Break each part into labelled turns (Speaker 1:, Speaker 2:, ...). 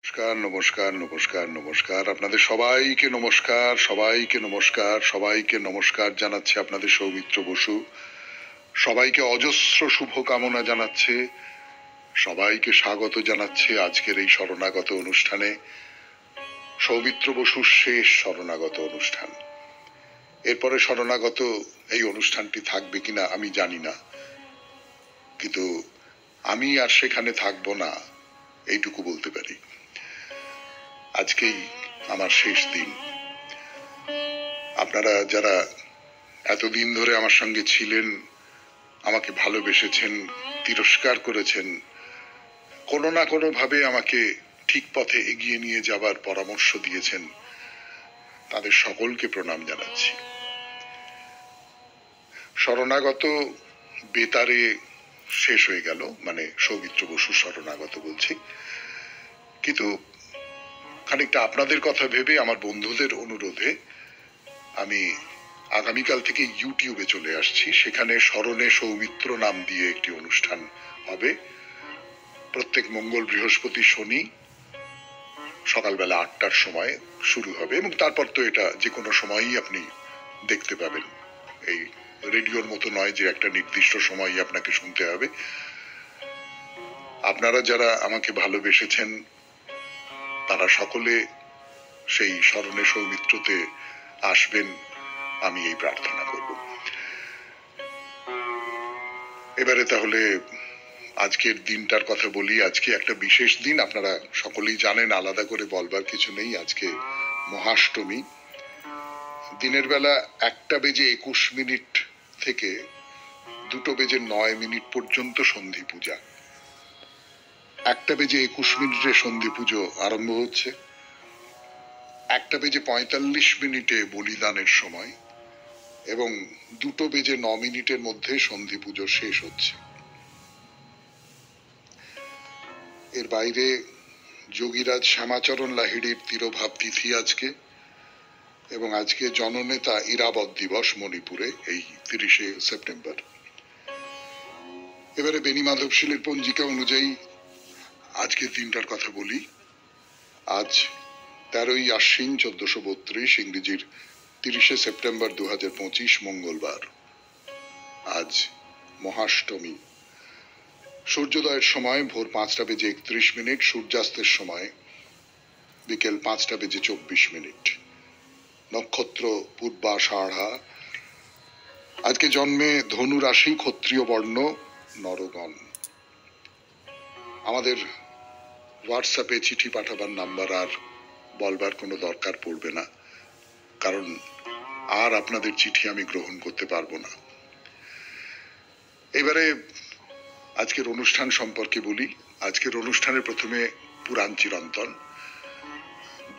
Speaker 1: নমস্কার নমস্কার নমস্কার নমস্কার আপনাদের সবাইকে নমস্কার, সবাইকে নমস্কার, সবাইকে নমস্কার জানাচ্ছে আপনাদের সৌমিত্র বসু। সবাইকে অজস্র শুভকামনা জানাচ্ছে, সবাইকে স্বাগত জানাচ্ছে আজকের এই শরণাগত অনুষ্ঠানে, সৌমিত্র বসুর শেষ শরণাগত অনুষ্ঠান। এরপরে শরণাগত এই অনুষ্ঠানটি থাকবে কিনা আমি জানি না, কিন্তু আমি আর সেখানে থাকবো না এইটুকু বলতে পারি। আজকেই আমার শেষ দিন। আপনারা যারা এতদিন ধরে আমার সঙ্গে ছিলেন, আমাকে ভালোবেসেছেন, তিরস্কার করেছেন, কোনো না কোনো ভাবে আমাকে ঠিক পথে এগিয়ে নিয়ে যাবার পরামর্শ দিয়েছেন, তাদের সকলকে প্রণাম জানাচ্ছি। শরণাগত বেতারে শেষ হয়ে গেল, মানে সৌমিত্র বসু শরণাগত বলছি, কিন্তু খানিকটা আপনাদের কথা ভেবে, আমার বন্ধুদের অনুরোধে আমি আগামীকাল থেকে ইউটিউবে চলে আসছি। সেখানে স্মরণে সৌমিত্র নাম দিয়ে একটি অনুষ্ঠান হবে। প্রত্যেক মঙ্গল, বৃহস্পতি, শনি সকালবেলা 8টার সময় শুরু হবে, এবং তারপর তো এটা যে কোনো সময়ই আপনি দেখতে পাবেন। এই রেডিওর মতো নয় যে একটা নির্দিষ্ট সময়ই আপনাকে শুনতে হবে। আপনারা যারা আমাকে ভালোবেসেছেন তারা সকলে সেই স্মরণে সৌমিত্রতে আসবেন, আমি এই প্রার্থনা করব। এবারে তাহলে আজকের দিনটার কথা বলি। আজকে একটা বিশেষ দিন, আপনারা সকলেই জানেন, আলাদা করে বলবার কিছু নেই। আজকে মহাষ্টমী। দিনের বেলা 1:21 থেকে 2:09 পর্যন্ত সন্ধি পূজা। 1:21 সন্ধি পুজো আরম্ভ হচ্ছে, 1:45 বলিদানের সময়, এবং 2:09 মধ্যে সন্ধি পুজো শেষ হচ্ছে। এর বাইরে যোগীরাজ শ্যামাচরণ লাহিড়ির তিরোভাব তিথি আজকে, এবং আজকে জননেতা ইরাবত দিবস মণিপুরে, এই 30শে সেপ্টেম্বর। এবারে বেনি মাধবশীলের পঞ্জিকা অনুযায়ী আজকের দিনটার কথা বলি। আজ 13ই আশ্বিন 1432, ইংরেজির 30শে সেপ্টেম্বর 2025, মঙ্গলবার। আজ মহাষ্টমী। সূর্যোদয়ের সময় ভোর 5:31, সূর্যাস্তের সময় বিকেল 5:24। নক্ষত্র পূর্বাষাঢ়া। আজকে জন্মে ধনু রাশি, ক্ষত্রিয় বর্ণ, নরগণ। আমাদের হোয়াটসঅ্যাপে চিঠি পাঠাবার নাম্বার আর বলবার কোনো দরকার পড়বে না, কারণ আর আপনাদের চিঠি আমি গ্রহণ করতে পারবো না। এবারে আজকের অনুষ্ঠান সম্পর্কে বলি। আজকের অনুষ্ঠানের প্রথমে পুরাণ চিরন্তন।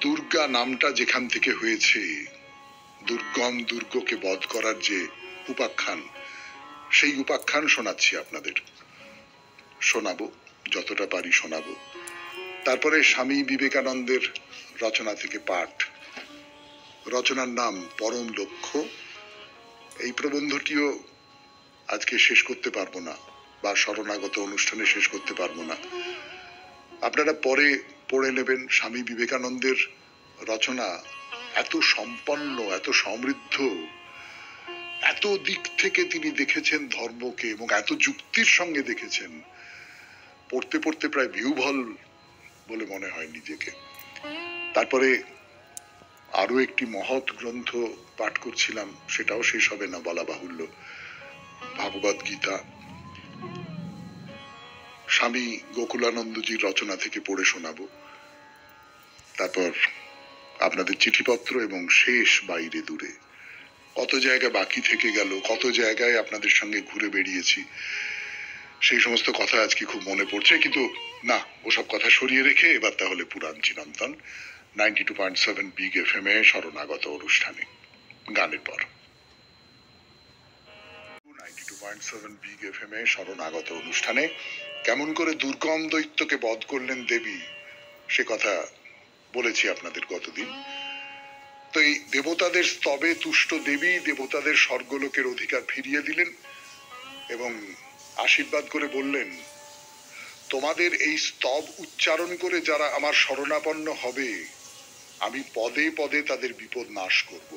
Speaker 1: দুর্গা নামটা যেখান থেকে হয়েছে, দুর্গম, দুর্গকে বধ করার যে উপাখ্যান, সেই উপাখ্যান শোনাচ্ছি আপনাদের। শোনাবো, যতটা পারি শোনাবো। তারপরে স্বামী বিবেকানন্দের রচনা থেকে পাঠ। রচনার নাম পরম লক্ষ্য। এই প্রবন্ধটিও আজকে শেষ করতে পারবো না, বা শরণাগত অনুষ্ঠানে শেষ করতে পারবো না। আপনারা পরে পড়ে নেবেন। স্বামী বিবেকানন্দের রচনা এত সম্পন্ন, এত সমৃদ্ধ, এত দিক থেকে তিনি দেখেছেন ধর্মকে, এবং এত যুক্তির সঙ্গে দেখেছেন, পড়তে পড়তে প্রায় বিহ্বল বলে মনে হয় নিজেকে। তারপরে আরো একটি মহৎ গ্রন্থ পাঠ করছিলাম, সেটাও শেষ হবে না বলা বাহুল্য, ভাগবত গীতা। স্বামী গোকুলানন্দজির রচনা থেকে পড়ে শোনাবো। তারপর আপনাদের চিঠিপত্র, এবং শেষ বাইরে দূরে। কত জায়গা বাকি থেকে গেল, কত জায়গায় আপনাদের সঙ্গে ঘুরে বেরিয়েছি, সেই সমস্ত কথা আজকে খুব মনে পড়ছে। কিন্তু না, ওসব কথা সরিয়ে রেখে এবার তাহলে পুরাণ চিরন্তন 92.7 বিগ FM এ শরণাগত অনুষ্ঠানে গানের পর। 92.7 বিগ FM এ শরণাগত অনুষ্ঠানে কেমন করে দুর্গম দৈত্যকে বধ করলেন দেবী, সে কথা বলেছি আপনাদের গতদিন। তো এই দেবতাদের স্তবে তুষ্ট দেবী দেবতাদের স্বর্গলোকের অধিকার ফিরিয়ে দিলেন, এবং আশীর্বাদ করে বললেন, তোমাদের এই স্তব উচ্চারণ করে যারা আমার শরণাপন্ন হবে, আমি পদে পদে তাদের বিপদ নাশ করব।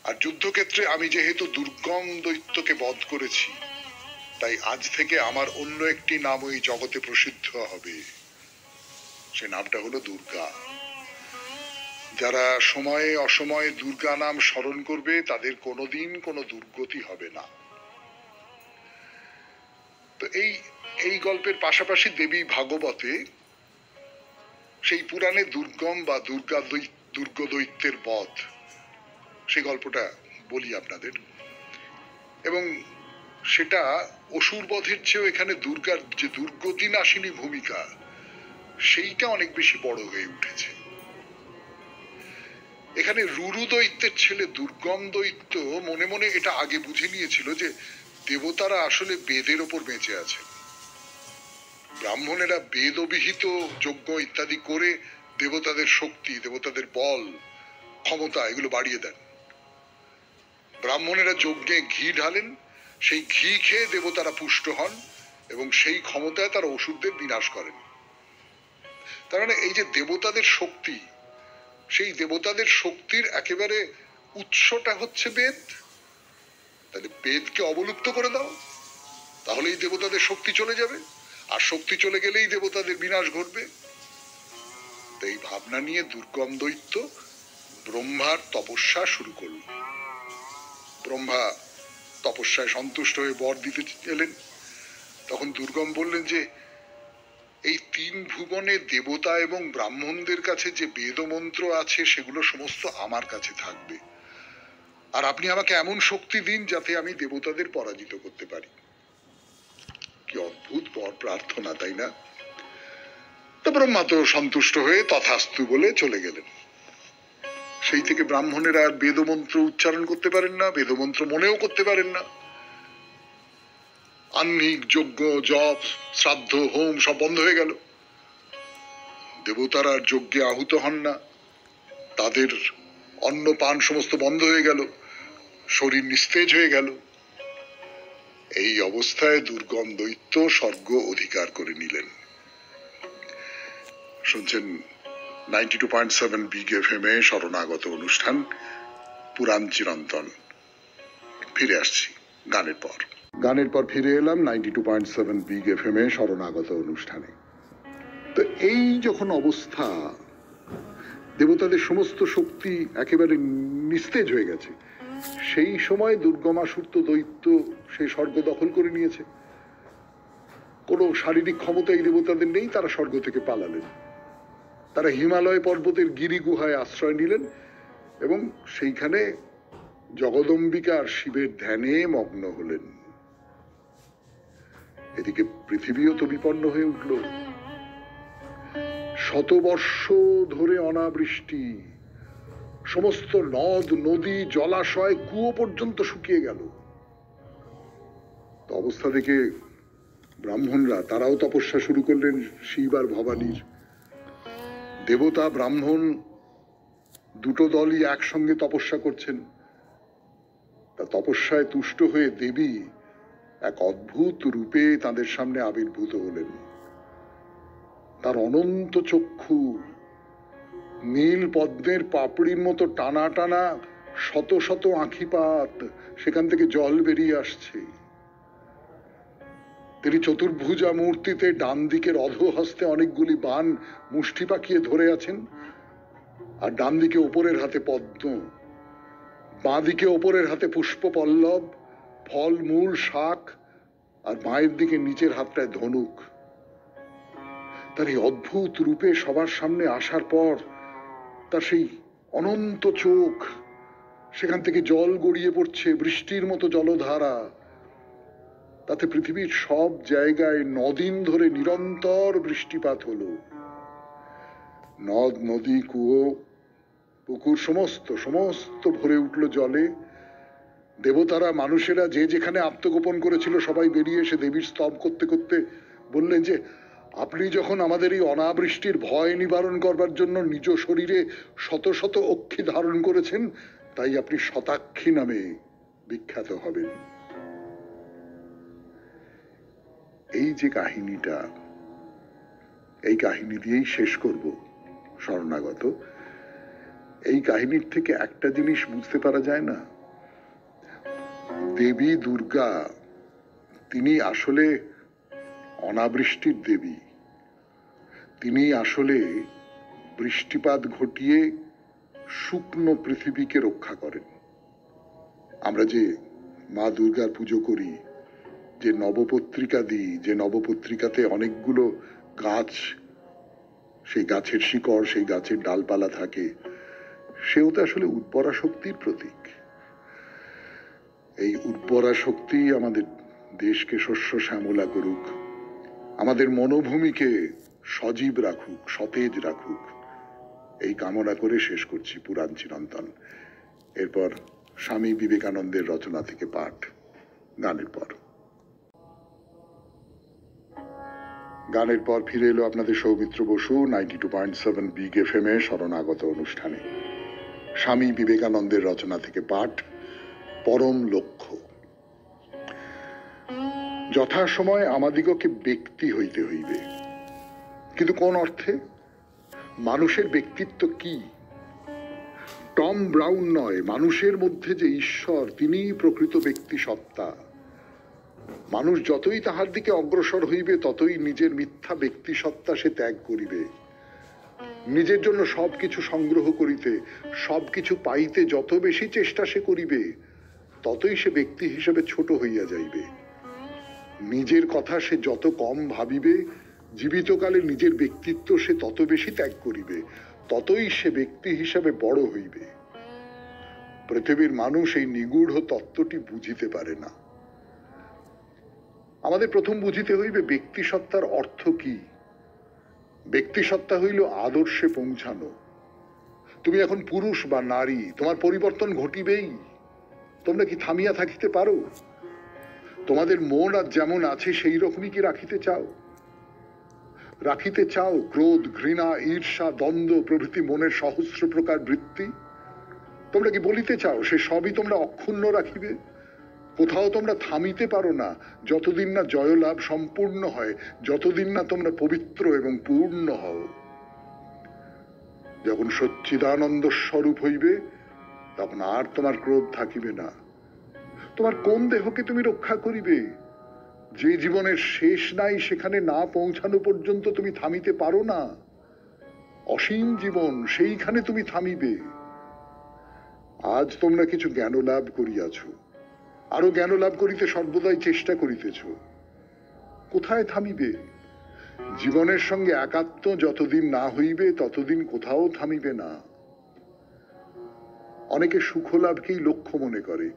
Speaker 1: আর যুদ্ধক্ষেত্রে আমি যেহেতু দুর্গম দৈত্যকে বধ করেছি, তাই আজ থেকে আমার অন্য একটি নাম ওই জগতে প্রসিদ্ধ হবে। সে নামটা হলো দুর্গা। যারা সময়ে অসময়ে দুর্গা নাম স্মরণ করবে তাদের কোনোদিন কোনো দুর্গতি হবে না। তো এই গল্পের পাশাপাশি দেবী ভাগবতে সেই পুরাণে দুর্গম বা দুর্গ দৈত্যের বধ, সেই গল্পটা বলি আপনাদের। এবং সেটা অসুর বধের চেয়েও এখানে দুর্গার যে দুর্গতি নাশিনী ভূমিকা, সেইটা অনেক বেশি বড় হয়ে উঠেছে। এখানে রুরু দৈত্যের ছেলে দুর্গম দৈত্য মনে মনে এটা আগে বুঝে নিয়েছিল যে দেবতারা আসলে বেদের ওপর বেঁচে আছে। ব্রাহ্মণেরা বেদ অভিহিত যজ্ঞ ইত্যাদি করে দেবতাদের শক্তি, দেবতাদের বল, ক্ষমতা এগুলো বাড়িয়ে দেন। ব্রাহ্মণেরা যজ্ঞে ঘি ঢালেন, সেই ঘি খেয়ে দেবতারা পুষ্ট হন এবং সেই ক্ষমতায় তারা অসুরদের বিনাশ করেন। তার মানে এই যে দেবতাদের শক্তি, সেই দেবতাদের শক্তির একেবারে উৎসটা হচ্ছে বেদ। তাহলে বেদকে অবলুপ্ত করে দাও, তাহলেই দেবতাদের শক্তি চলে যাবে, আর শক্তি চলে গেলেই দেবতাদের বিনাশ ঘটবে। তো এই ভাবনা নিয়ে দুর্গম দৈত্য ব্রহ্মার তপস্যা শুরু করল। ব্রহ্মা তপস্যায় সন্তুষ্ট হয়ে বর দিতে এলেন। তখন দুর্গম বললেন যে এই 3 ভুবনে দেবতা এবং ব্রাহ্মণদের কাছে যে বেদ মন্ত্র আছে সেগুলো সমস্ত আমার কাছে থাকবে, আর আপনি আমাকে এমন শক্তি দিন যাতে আমি দেবতাদের পরাজিত করতে পারি। কি অদ্ভুত বর প্রার্থনা, তাই না? তো ব্রহ্মা তো সন্তুষ্ট হয়ে তথাস্তু বলে চলে গেলেন। সেই থেকে ব্রাহ্মণেরা আর বেদমন্ত্র উচ্চারণ করতে পারেন না, বেদমন্ত্র মনেও করতে পারেন না। আহ্নিক, যজ্ঞ, জপ, শ্রাদ্ধ, হোম সব বন্ধ হয়ে গেল। দেবতারা যজ্ঞে আহুত হন না, তাদের অন্ন পান সমস্ত বন্ধ হয়ে গেল, শরীর নিস্তেজ হয়ে গেল। এই অবস্থায় দুর্গম দৈত্য স্বর্গ অধিকার করে নিলেন। শুনছেন 92.7 বিগ এফএম এ শরণাগত অনুষ্ঠান পুরাণ চিরন্তন। ফিরে আসছি গানের পর ফিরে এলাম 92.7 বিগ এফএম এ শরণাগত অনুষ্ঠানে। তো এই যখন অবস্থা, দেবতাদের সমস্ত শক্তি একেবারে নিস্তেজ হয়ে গেছে, সেই সময় দুর্গমাসুর দৈত্য সেই স্বর্গ দখল করে নিয়েছে। কোনো শারীরিক ক্ষমতা এই দেবতাদের নেই, তারা স্বর্গ থেকে পালালেন। তারা হিমালয় পর্বতের গিরি গুহায় আশ্রয় নিলেন এবং সেইখানে জগদম্বিকার শিবের ধ্যানে মগ্ন হলেন। এদিকে পৃথিবীও তো বিপন্ন হয়ে উঠল। শতবর্ষ ধরে অনাবৃষ্টি, সমস্ত নদ নদী জলাশয় কুয়ো পর্যন্ত শুকিয়ে গেল। তো অবস্থা দেখে ব্রাহ্মণরা তারাও তপস্যা শুরু করলেন শিব আর ভবানীর। দেবতা ব্রাহ্মণ দুটো দলই একসঙ্গে তপস্যা করছেন। তা তপস্যায় তুষ্ট হয়ে দেবী এক অদ্ভুত রূপে তাদের সামনে আবির্ভূত হলেন। তার অনন্ত চক্ষু, নীল পদ্মের পাপড়ির মতো টানা টানা শত শত আঁখিপাত, সেখান থেকে জল বেরিয়ে আসছে। তিনি চতুর্ভুজা মূর্তিতে ডান দিকের অধোহস্তে অনেকগুলি বাণ মুষ্টি পাকিয়ে ধরে আছেন, আর ডান দিকে ওপরের হাতে পদ্ম, বাঁ দিকে ওপরের হাতে পুষ্প পল্লব, ফল মূল শাক, আর মায়ের দিকে নিচের হাতটায় ধনুক। তার এই অদ্ভুত রূপে সবার সামনে আসার পর তার সেই অনন্ত চোখ, সেখান থেকে জল গড়িয়ে পড়ছে বৃষ্টির মতো জলধারা। তাতে পৃথিবীর সব জায়গায় নদিন ধরে নিরন্তর বৃষ্টিপাত হলো। নদ নদী কুয়ো পুকুর সমস্ত সমস্ত ভরে উঠল জলে। দেবতারা মানুষেরা যে যেখানে আত্মগোপন করেছিল সবাই বেরিয়ে এসে দেবীর স্তব করতে করতে বললেন যে আপনি যখন আমাদের এই অনাবৃষ্টির ভয় নিবারণ করবার জন্য নিজ শরীরে শত শত অক্ষি ধারণ করেছেন, তাই আপনি শতাক্ষী নামে বিখ্যাত হবেন। এই যে কাহিনীটা, এই কাহিনী দিয়েই শেষ করব শরণাগত। এই কাহিনীর থেকে একটা জিনিস বুঝতে পারা যায় না, দেবী দুর্গা তিনি আসলে অনাবৃষ্টির দেবী। তিনি আসলে বৃষ্টিপাত ঘটিয়ে শুকনো পৃথিবীকে রক্ষা করেন। আমরা যে মা দুর্গার পুজো করি, যে নবপত্রিকা দিই, যে নবপত্রিকাতে অনেকগুলো গাছ, সেই গাছের শিকড়, সেই গাছের ডালপালা থাকে, সেও তো আসলে উর্বরা শক্তির প্রতীক। এই উর্বরা শক্তি আমাদের দেশকে শস্য শ্যামলা করুক, আমাদের মনোভূমিকে সজীব রাখুক, সতেজ রাখুক, এই কামনা করে শেষ করছি পুরাণ চিরন্তন। এরপর স্বামী বিবেকানন্দের রচনা থেকে পাঠ, গানের পর। গানের পর ফিরে এলো আপনাদের সৌমিত্র বসু 92.7 বিগ এফএম এ শরণাগত অনুষ্ঠানে। স্বামী বিবেকানন্দের রচনা থেকে পাঠ, পরম লক্ষ্য। যথাসময় আমাদিগকে ব্যক্তি হইতে হইবে, কিন্তু কোন অর্থে? মানুষের ব্যক্তিত্ব কি? টম ব্রাউন নয়, মানুষের মধ্যে যে ঈশ্বর, তিনিই প্রকৃত ব্যক্তি সত্তা। মানুষ যতই তাহার দিকে অগ্রসর হইবে, ততই নিজের মিথ্যা ব্যক্তি সত্তা সে ত্যাগ করিবে। নিজের জন্য সবকিছু সংগ্রহ করিতে, সবকিছু পাইতে যত বেশি চেষ্টা সে করিবে, ততই সে ব্যক্তি হিসেবে ছোট হইয়া যাইবে। নিজের কথা সে যত কম ভাবিবে, জীবিতকালে নিজের ব্যক্তিত্ব সে তত বেশি ত্যাগ করিবে, ততই সে ব্যক্তি হিসাবে বড় হইবে। পৃথিবীর মানুষ এই নিগূঢ় তত্ত্বটি বুঝিতে পারে না। আমাদের প্রথম বুঝিতে হইবে ব্যক্তি সত্তার অর্থ কি। ব্যক্তি সত্তা হইল আদর্শে পৌঁছানো। তুমি এখন পুরুষ বা নারী, তোমার পরিবর্তন ঘটিবেই। তোমরা কি থামিয়া থাকিতে পারো? তোমাদের মন আজ যেমন আছে সেই রকমই কি রাখিতে চাও? রাখিতে চাও ক্রোধ, ঘৃণা, ঈর্ষা, দ্বন্দ্ব প্রভৃতি মনের সহস্র প্রকার বৃত্তি? তোমরা কি বলিতে চাও সে সবই তোমরা অক্ষুণ্ণ রাখিবে? কোথাও তোমরা থামিতে পারো না যতদিন না জয়লাভ সম্পূর্ণ হয়, যতদিন না তোমরা পবিত্র এবং পূর্ণ হও। যখন সচ্চিদানন্দ স্বরূপ হইবে, তখন আর তোমার ক্রোধ থাকিবে না। তোমার কোন দেহকে তুমি রক্ষা করিবে? যে জীবনের শেষ নাই, সেখানে না পৌঁছানো পর্যন্ত তুমি থামিতে পারো না। অসীম জীবন, সেইখানে তুমি থামিবে। আজ তোমরা কিছু জ্ঞান লাভ করিয়াছ, আরো জ্ঞান লাভ করিতে সর্বদাই চেষ্টা করিতেছ। কোথায় থামিবে? জীবনের সঙ্গে একাত্ম যতদিন না হইবে, ততদিন কোথাও থামিবে না। অনেকে সুখ লাভকেই লক্ষ্য মনে করে।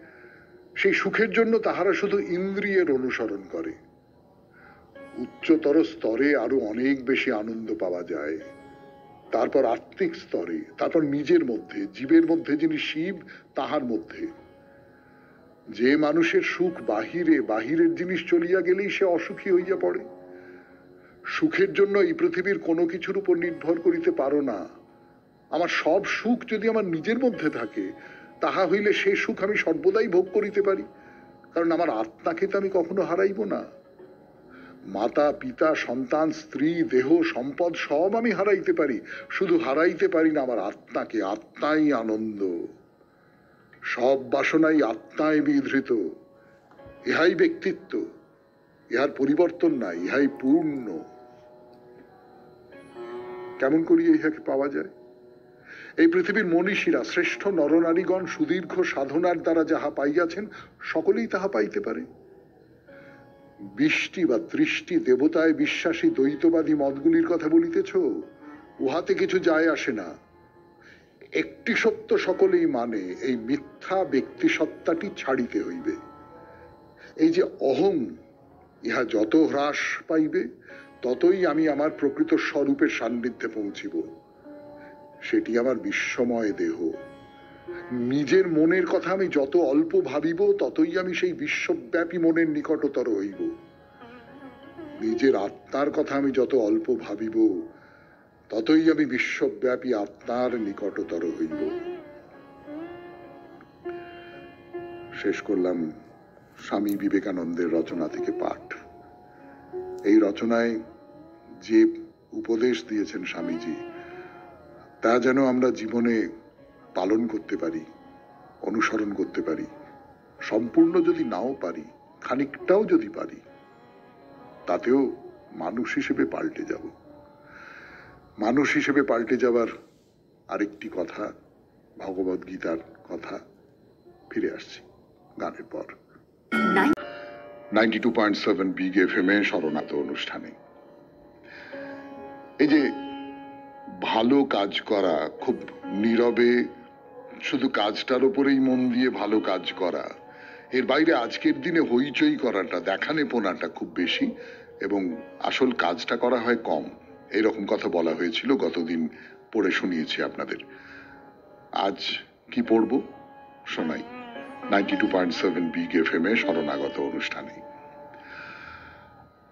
Speaker 1: সেই সুখের জন্য তাহারা শুধু ইন্দ্রিয়ের অনুসরণ করে। উচ্চতর স্তরে আরো অনেক বেশি আনন্দ পাওয়া যায়। তারপর আত্মিক স্তরে, তারপর নিজের মধ্যে, জীবের মধ্যে যিনি শিব, তাহার মধ্যে। যে মানুষের সুখ বাহিরে, বাহিরের জিনিস চলিয়া গেলেই সে অসুখী হইয়া পড়ে। সুখের জন্য এই পৃথিবীর কোনো কিছুর উপর নির্ভর করিতে পারো না। আমার সব সুখ যদি আমার নিজের মধ্যে থাকে, তাহা হইলে সে সুখ আমি সর্বদাই ভোগ করিতে পারি, কারণ আমার আত্মাকে তো আমি কখনো হারাইব না। মাতা, পিতা, সন্তান, স্ত্রী, দেহ, সম্পদ সব আমি হারাইতে পারি, শুধু হারাইতে পারি না আমার আত্মাকে। আত্মাই আনন্দ। সব বাসনাই আত্মায় বিধৃত। ইহাই ব্যক্তিত্ব, ইহার পরিবর্তন নাই, ইহাই পূর্ণ। কেমন করিয়া ইহাকে পাওয়া যায়? এই পৃথিবীর মনীষীরা, শ্রেষ্ঠ নরনারীগণ সুদীর্ঘ সাধনার দ্বারা যাহা পাইয়াছেন, সকলেই তাহা পাইতে পারে। বৃষ্টি বা দৃষ্টি দেবতায় বিশ্বাসী দ্বৈতবাদী মতগুলির কথা বলিতেছ, উহাতে কিছু যায় আসে না। একটি সত্য সকলেই মানে, এই মিথ্যা ব্যক্তি সত্তাটি ছাড়িতে হইবে। এই যে অহং, ইহা যত হ্রাস পাইবে, ততই আমি আমার প্রকৃত স্বরূপের সান্নিধ্যে পৌঁছিব। সেটি আমার বিশ্বময় দেহ। নিজের মনের কথা আমি যত অল্প ভাবিব, ততই আমি সেই বিশ্বব্যাপী মনের নিকটতর হইব। নিজের আত্মার কথা আমি যত অল্প ভাবিব, ততই আমি বিশ্বব্যাপী আত্মার নিকটতর হইব। শেষ করলাম স্বামী বিবেকানন্দের রচনা থেকে পাঠ। এই রচনায় যে উপদেশ দিয়েছেন স্বামীজি, তা যেন আমরা জীবনে পালন করতে পারি, অনুসরণ করতে পারি। সম্পূর্ণ যদি নাও পারি, খানিকটাও যদি পারি, তাতেও মানুষ হিসেবে পাল্টে যাব। মানুষ হিসেবে পাল্টে যাবার আরেকটি কথা, ভগবদ গীতার কথা। ফিরে আসছি গানের পর। 92.7 বিগ এফএম এ শরণাগত অনুষ্ঠানে। এই যে ভালো কাজ করা, খুব নীরবে শুধু কাজটার উপরেই মন দিয়ে ভালো কাজ করা, এর বাইরে আজকের দিনে হইচই করাটা, দেখানেপনাটা খুব বেশি এবং আসল কাজটা করা হয় কম, এরকম কথা বলা হয়েছিল। গতদিন পড়ে শুনিয়েছি আপনাদের। আজ কি পড়ব শোনাই 92.7 বিগ এফএম এ শরণাগত অনুষ্ঠানে।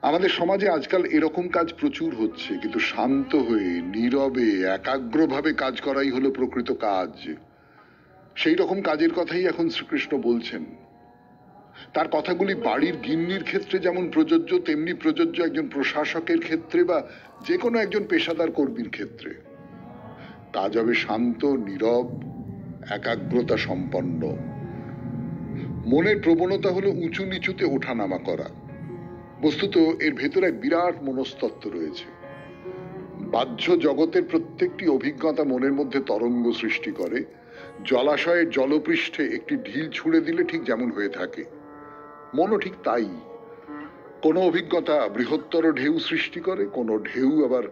Speaker 1: আমাদের সমাজে আজকাল এরকম কাজ প্রচুর হচ্ছে, কিন্তু শান্ত হয়ে নীরবে একাগ্রভাবে কাজ করাই হলো প্রকৃত কাজ। সেই রকম কাজের কথাই এখন শ্রীকৃষ্ণ বলছেন। তার কথাগুলি বাড়ির গিন্নির ক্ষেত্রে যেমন প্রযোজ্য, তেমনি প্রযোজ্য একজন প্রশাসকের ক্ষেত্রে বা যে কোনো একজন পেশাদার কর্মীর ক্ষেত্রে। কাজ হবে শান্ত, নীরব, একাগ্রতা সম্পন্ন। মনের প্রবণতা হলো উঁচু নিচুতে ওঠানামা করা। বস্তুত এর ভেতর এক বিরাট মনস্তত্ত্ব রয়েছে। বাহ্য জগতের প্রত্যেকটি অভিজ্ঞতা মনের মধ্যে তরঙ্গ সৃষ্টি করে। জলাশয়ের জলপৃষ্ঠে একটি ঢিল ছুঁড়ে দিলে ঠিক যেমন হয়ে থাকে, মনও ঠিক তাই। কোনো অভিজ্ঞতা বৃহত্তর ঢেউ সৃষ্টি করে, কোনো ঢেউ আবার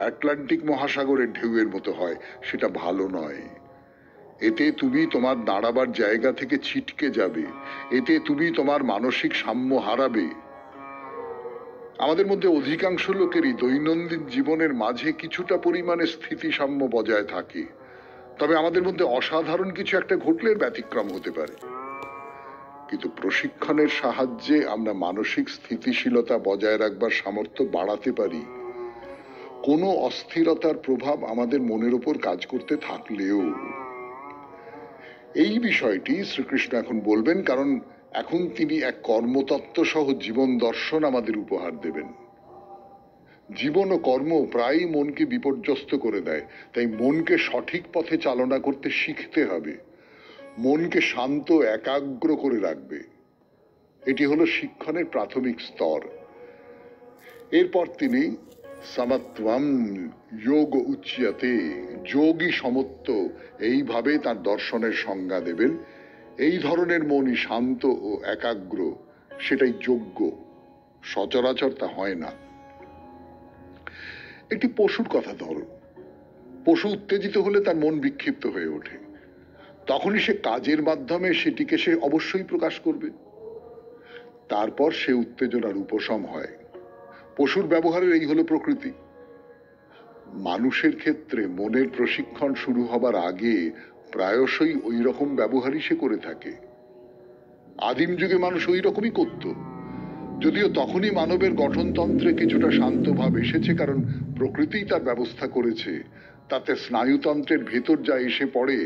Speaker 1: আটলান্টিক মহাসাগরের ঢেউয়ের মতো হয়। সেটা ভালো নয়। এতে তুমি তোমার দাঁড়াবার জায়গা থেকে ছিটকে যাবে, এতে তুমি তোমার মানসিক সাম্য হারাবে। আমাদের মধ্যে অধিকাংশ লোকেরই দৈনন্দিন জীবনের মাঝে কিছুটা পরিমাণে স্থিতিসাম্য বজায় থাকে, তবে আমাদের মধ্যে অসাধারণ কিছু একটা ঘটলে ব্যতিক্রম হতে পারে। কিন্তু প্রশিক্ষণের সাহায্যে আমরা মানসিক স্থিতিশীলতা বজায় রাখবার সামর্থ্য বাড়াতে পারি। কোনো অস্থিরতার প্রভাব আমাদের মনের উপর কাজ করতে থাকলেও। এই বিষয়টি শ্রীকৃষ্ণ এখন বলবেন, কারণ এখন তিনি এক কর্মতত্ত্ব সহ জীবন দর্শন আমাদের উপহার দেবেন। জীবন ও কর্ম প্রায়ই মনকে বিপর্যস্ত করে দেয়, তাই মনকে সঠিক পথে চালনা করতে শিখতে হবে। মনকে শান্ত, একাগ্র করে রাখবে। এটি হলো শিক্ষণের প্রাথমিক স্তর। এরপর তিনি সমত্বম যোগ উচ্যতে, যোগী সমত্ব, এইভাবে তার দর্শনের সংজ্ঞা দেবেন। এই ধরনের মনই শান্ত ও একাগ্র, সেটাই যোগ্য। সচরাচর তা হয় না। একটি পশুর কথা ধরো। পশু উত্তেজিত হলে তার মন বিক্ষিপ্ত হয়ে ওঠে। তখনই সে কাজের মাধ্যমে সেটিকে সে অবশ্যই প্রকাশ করবে। তারপর সে উত্তেজনার উপশম হয়। পশুর ব্যবহারের এই হলো প্রকৃতি। মানুষের ক্ষেত্রে মনের প্রশিক্ষণ শুরু হবার আগে প্রায়শই ওই রকম ব্যবহারই সে করে থাকে। আদিম যুগে মানুষ ওই রকমই করত, যদিও তখনই মানবের গঠনতন্ত্রে কিছুটা শান্ত ভাব এসেছে, কারণ প্রকৃতিই তার ব্যবস্থা করেছে। তাতে স্নায়ুতন্ত্রের ভেতর যা এসে পড়ে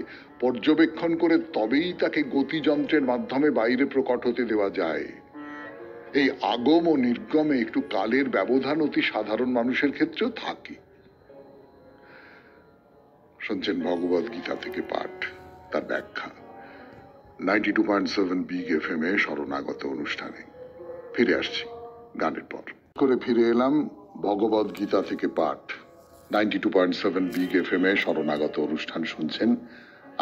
Speaker 1: পর্যবেক্ষণ করে তবেই তাকে গতিযন্ত্রের মাধ্যমে বাইরে প্রকট হতে দেওয়া যায়। এই আগম ও নির্গমে একটু কালের ব্যবধান অতি সাধারণ মানুষের ক্ষেত্রেও থাকে। শুনছেন ভগবদ গীতা থেকে পাঠ, তার ব্যাখ্যা 92.7 বিগ এফএম এ শরণাগত অনুষ্ঠানে। ফিরে আসছি গানের পর। করে ফিরে এলাম ভগবদ গীতা থেকে পাঠ 92.7 বিগ এফএম এ শরণাগত অনুষ্ঠান শুনছেন।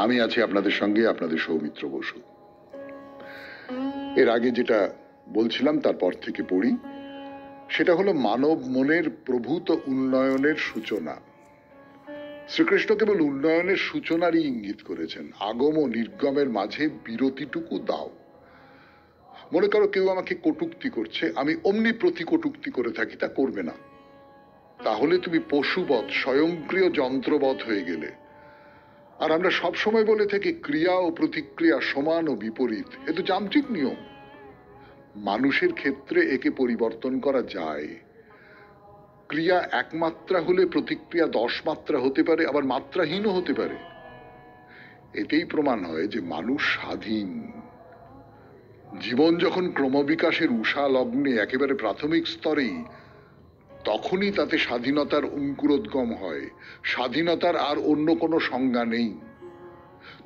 Speaker 1: আমি আছি আপনাদের সঙ্গে, আপনাদের সৌমিত্র বসু। এর আগে যেটা বলছিলাম তারপর থেকে পড়ি। সেটা হলো মানব মনের প্রভূত উন্নয়নের সূচনা। শ্রীকৃষ্ণ কেবল উন্নয়নের সূচনারই ইঙ্গিত করেছেন। আগম ও নির্গমের মাঝে বিরতিটুকু দাও। মনে করো কেউ আমাকে কটূক্তি করছে, আমি অমনি প্রতি কটূক্তি করে থাকি, তা করবে না। তাহলে তুমি পশুবৎ, স্বয়ংক্রিয় যন্ত্রবৎ হয়ে গেলে। আর আমরা সবসময় বলে থাকি ক্রিয়া ও প্রতিক্রিয়া সমান ও বিপরীত, এ তো যান্ত্রিক নিয়ম। মানুষের ক্ষেত্রে একে পরিবর্তন করা যায়। ক্রিয়া এক মাত্রা হলে প্রতিক্রিয়া 10 মাত্রা হতে পারে, আবার মাত্রাহীনও হতে পারে। এতেই প্রমাণ হয় যে মানুষ স্বাধীন। জীবন যখন ক্রমবিকাশের উষা লগ্নে একেবারে প্রাথমিক স্তরেই তখনই তাতে স্বাধীনতার অঙ্কুরোদ্গম হয়। স্বাধীনতার আর অন্য কোনো সংজ্ঞা নেই।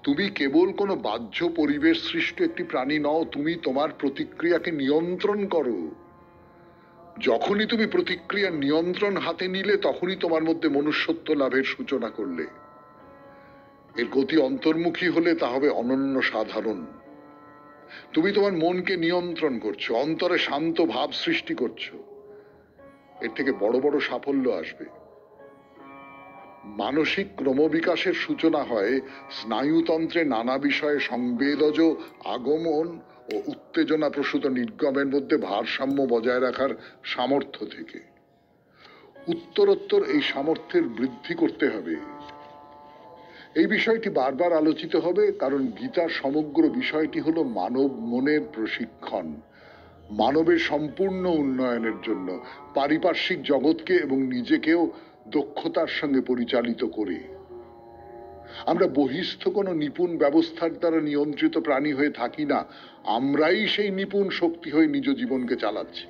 Speaker 1: তুমি কেবল কোনো বাহ্য পরিবেশ সৃষ্ট একটি প্রাণী নও, তুমি তোমার প্রতিক্রিয়াকে নিয়ন্ত্রণ করো। যখনই তুমি প্রতিক্রিয়ার নিয়ন্ত্রণ হাতে নিলে তখনই তোমার মধ্যে মনুষ্যত্ব লাভের সূচনা করলে। এর গতি অন্তর্মুখী হলে তা হবে অনন্য সাধারণ। তুমি তোমার মনকে নিয়ন্ত্রণ করছো, অন্তরে শান্ত ভাব সৃষ্টি করছো। এর থেকে বড় বড় সাফল্য আসবে। মানসিক ক্রমবিকাশের সূচনা হয় স্নায়ুতন্ত্রে নানা বিষয়ে সংবেদজ আগমন ও উত্তেজনা প্রসূত নির্গমের মধ্যে ভারসাম্য বজায় রাখার সামর্থ্য থেকে। উত্তরোত্তর এই সামর্থ্যের বৃদ্ধি করতে হবে। এই বিষয়টি বারবার আলোচিত হবে, কারণ গীতার সমগ্র বিষয়টি হলো মানব মনের প্রশিক্ষণ, মানবের সম্পূর্ণ উন্নয়নের জন্য, পারিপার্শ্বিক জগৎকে এবং নিজেকেও দক্ষতার সঙ্গে পরিচালিত করে। আমরা বহিস্থ কোনো নিপুণ ব্যবস্থার দ্বারা নিয়ন্ত্রিত প্রাণী হয়ে থাকি না, আমরাই সেই নিপুণ শক্তি হয়ে নিজ জীবনকে চালাচ্ছি।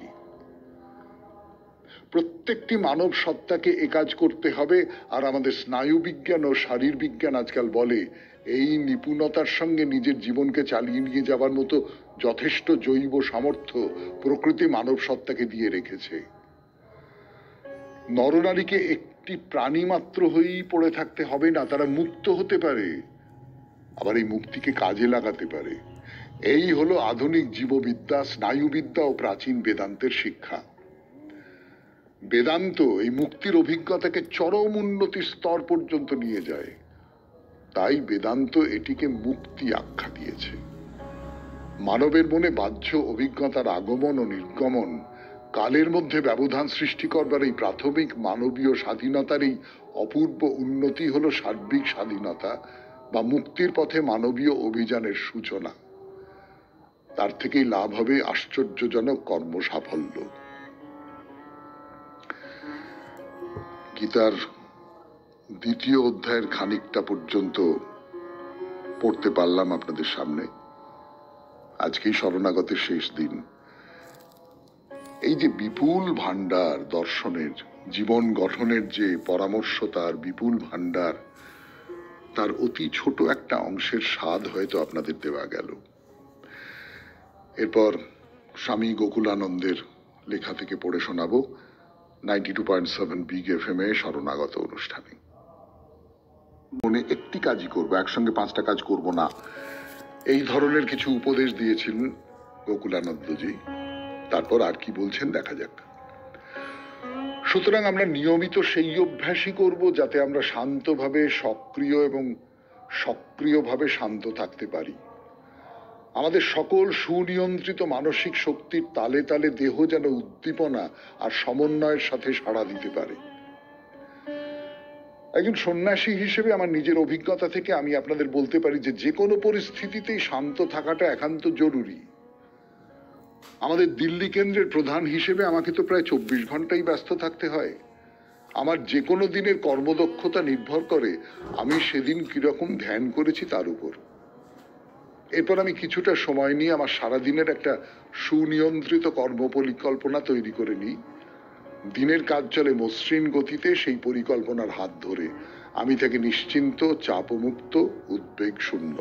Speaker 1: প্রত্যেকটি মানব সত্তাকে এ কাজ করতে হবে। আর আমাদের স্নায়ু বিজ্ঞান ও শারীর বিজ্ঞান আজকাল বলে এই নিপুণতার সঙ্গে নিজের জীবনকে চালিয়ে নিয়ে যাবার মতো যথেষ্ট জৈব সামর্থ্য প্রকৃতি মানব সত্তাকে দিয়ে রেখেছে। নরনারীকে একটি প্রাণী মাত্র হয়েই পড়ে থাকতে হবে না, তারা মুক্ত হতে পারে, আবার এই মুক্তিকে কাজে লাগাতে পারে। এই হলো আধুনিক জীববিদ্যা, স্নায়ুবিদ্যা ও প্রাচীন বেদান্তের শিক্ষা। বেদান্ত এই মুক্তির অভিজ্ঞতাকে চরম উন্নতির স্তর পর্যন্ত নিয়ে যায়। তাই বেদান্ত এটিকে মুক্তি আখ্যা দিয়েছে। মানবের মনে বাহ্য অভিজ্ঞতার আগমন ও নির্গমন, কালের মধ্যে ব্যবধান সৃষ্টি করবার এই প্রাথমিক মানবীয় স্বাধীনতার এই অপূর্ব উন্নতি হলো সার্বিক স্বাধীনতা বা মুক্তির পথে মানবীয় অভিযানের সূচনা। তার থেকেই লাভ হবে আশ্চর্যজনক কর্ম সাফল্য। গীতার দ্বিতীয় অধ্যায়ের খানিকটা পর্যন্ত পড়তে পারলাম আপনাদের সামনে। আজকেই শরণাগতের শেষ দিন। এই যে বিপুল ভান্ডার দর্শনের, জীবন গঠনের যে পরামর্শ, তার বিপুল ভান্ডার, তার অতি ছোট একটা অংশের স্বাদ হয়তো আপনাদের দেওয়া গেল। এরপর স্বামী গোকুলানন্দের লেখা থেকে পড়ে শোনাবো 92.7 বিগ FM এ শরণাগত অনুষ্ঠানে। মনে একটি কাজই করবো, একসঙ্গে 5টা কাজ করব না, এই ধরনের কিছু উপদেশ দিয়েছিলেন গোকুলানন্দজি। তারপর আর কি বলছেন দেখা যাক। সুতরাং আমরা নিয়মিত সেই অভ্যাসই করব যাতে আমরা শান্তভাবে সক্রিয় এবং সক্রিয়ভাবে শান্ত থাকতে পারি। আমাদের সকল সুনিয়ন্ত্রিত মানসিক শক্তির তালে তালে দেহ যেন উদ্দীপনা আর সমন্বয়ের সাথে সাড়া দিতে পারে। একজন সন্ন্যাসী হিসেবে আমার নিজের অভিজ্ঞতা থেকে আমি আপনাদের বলতে পারি যে কোনো পরিস্থিতিতেই শান্ত থাকাটা একান্ত জরুরি। আমাদের দিল্লি কেন্দ্রের প্রধান হিসেবে আমাকে তো প্রায় 24 ঘন্টাই ব্যস্ত থাকতে হয়। আমার যে কোনো দিনের কর্মদক্ষতা নির্ভর করে আমি সেদিন কিরকম ধ্যান করেছি তার উপর। এরপর আমি কিছুটা সময় নিয়ে আমার সারাদিনের একটা সুনিয়ন্ত্রিত কর্ম পরিকল্পনা তৈরি করে নিই। দিনের কাজ চলে মসৃণ গতিতে, সেই পরিকল্পনার হাত ধরে আমি থাকি নিশ্চিন্ত, চাপমুক্ত, উদ্বেগ শূন্য।